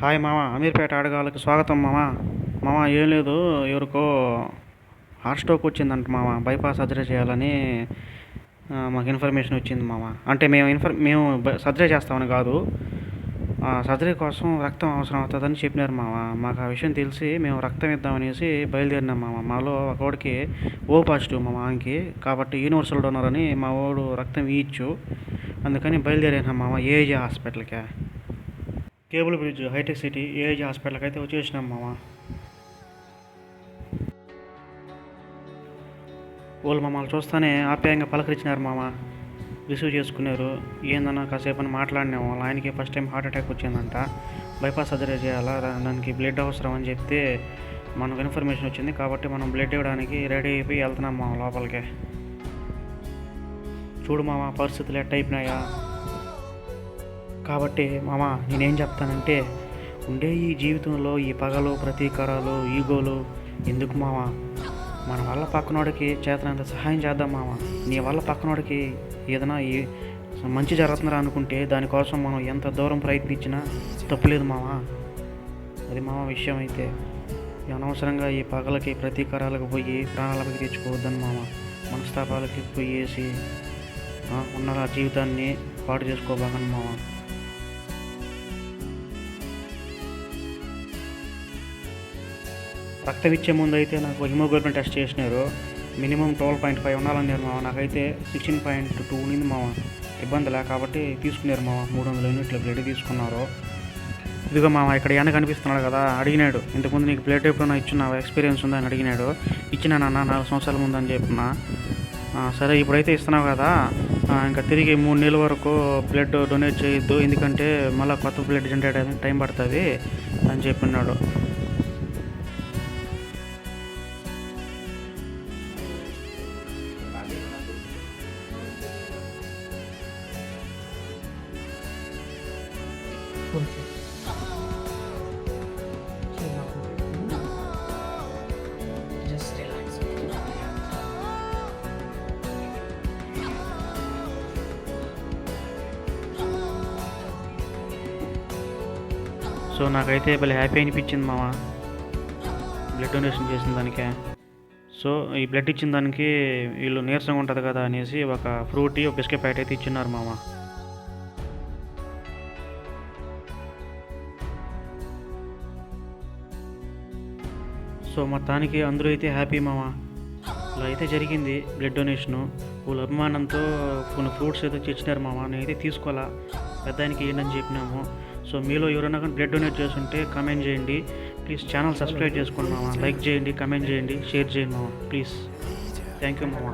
Hi మామ, అమీర్పేట ఆడగాళ్ళకి స్వాగతం మామ. మామ ఏం లేదు, ఎవరికో హార్ట్ స్ట్రోక్ వచ్చిందంట మామ. బైపాస్ సర్జరీ చేయాలని మాకు ఇన్ఫర్మేషన్ వచ్చింది మామ. అంటే మేము సర్జరీ చేస్తామని కాదు, సర్జరీ కోసం రక్తం అవసరం అవుతుందని చెప్పినారు మామ. మాకు ఆ విషయం తెలిసి మేము రక్తం ఇద్దామనేసి బయలుదేరినాం మామ. మాలో ఒకడికి ఓ పాజిటివ్ మా మామకి, కాబట్టి యూనివర్సల్ డోనర్ అని మా వాడు రక్తం ఇచ్చు. అందుకని బయలుదేరినాం మామ ఏఏజీ హాస్పిటల్కి. కేబుల్ బ్రిడ్జ్ హైటెక్ సిటీ ఏఏజీ హాస్పిటల్కి అయితే వచ్చేసినాం మామ. వాళ్ళు మమ్మల్ని చూస్తూనే ఆప్యాయంగా పలకరించినారు మామ. రిసీవ్ చేసుకున్నారు. ఏందన్నా కాసేపు అని మాట్లాడినాము. వాళ్ళ ఆయనకి ఫస్ట్ టైం హార్ట్ అటాక్ వచ్చిందంట. బైపాస్ సర్జరీ చేయాలా, దానికి బ్లడ్ అవసరం అని చెప్తే మనకు ఇన్ఫర్మేషన్ వచ్చింది. కాబట్టి మనం బ్లడ్ ఇవ్వడానికి రెడీ అయిపోయి వెళ్తున్నాం మామ లోపలికి. చూడు మామ పరిస్థితులు ఎట్ట అయిపోయినాయా. కాబట్టి మామ నేనేం చెప్తానంటే, ఉండే ఈ జీవితంలో ఈ పగలు, ప్రతీకారాలు, ఈగోలు ఎందుకు మామ? మన వల్ల పక్కనోడికి చేతనంత సహాయం చేద్దాం మామ. నీ వల్ల పక్కనోడికి ఏదైనా మంచి జరుగుతుందా అనుకుంటే దానికోసం మనం ఎంత దూరం ప్రయత్నించినా తప్పులేదు మామ. అది మామ విషయం. అయితే అనవసరంగా ఈ పగలకి, ప్రతీకారాలకు పోయి ప్రాణాలకు తెచ్చుకోవద్దని మామ. మనస్తాపాలకి పోయేసి ఉన్న జీవితాన్ని పాడు చేసుకోబాగని మామ. రక్తం ఇచ్చే ముందు అయితే నాకు హిమోగ్లోబిన్ టెస్ట్ చేసినారు. మినిమం 12.5 ఉండాలన్నారు మామ. నాకైతే 16.2 ఉంది మామ. ఇబ్బంది లే కాబట్టి తీసుకున్నారు మామ. 300 యూనిట్ల బ్లడ్ తీసుకున్నారు. ఇదిగో మామ ఇక్కడ వెనక కనిపిస్తున్నాడు కదా, అడిగినాడు ఇంతకుముందు నీకు బ్లడ్ ఎప్పుడైనా ఇచ్చిన ఎక్స్పీరియన్స్ ఉందా అని అడిగినాడు. ఇచ్చినానన్న 4 సంవత్సరాల ముందు అని చెప్పిన. సరే ఇప్పుడైతే ఇస్తున్నావు కదా, ఇంకా తిరిగి 3 నెలల వరకు బ్లడ్ డొనేట్ చేయొద్దు, ఎందుకంటే మళ్ళీ కొత్త బ్లడ్ జనరేట్ అయితే టైం పడుతుంది అని చెప్పినాడు. సో నాకైతే భలే హ్యాపీ అనిపించింది మామ బ్లడ్ డొనేషన్ చేసిన దానికే. సో ఈ బ్లడ్ ఇచ్చిన దానికి వీళ్ళు నీరసంగా ఉంటుంది కదా అనేసి ఒక ఫ్రూటీ, ఒక బిస్కెట్ ప్యాకెట్ అయితే ఇచ్చిన్నారు మామ. సో మొత్తానికి అందరూ అయితే హ్యాపీ మామ. అలా అయితే జరిగింది బ్లడ్ డొనేషను. వాళ్ళ అభిమానంతో కొన్ని ఫ్రూట్స్ అయితే తెచ్చినారు మామ. నేనైతే తీసుకోవాలా, పెద్దానికి ఏంటని చెప్పినాము. సో మీలో ఎవరైనా కానీ బ్లడ్ డొనేట్ చేస్తుంటే కామెంట్ చేయండి ప్లీజ్. ఛానల్ సబ్స్క్రైబ్ చేసుకోండి మామ. లైక్ చేయండి, కామెంట్ చేయండి, షేర్ చేయండి మామ ప్లీజ్. థ్యాంక్ యూ మామ.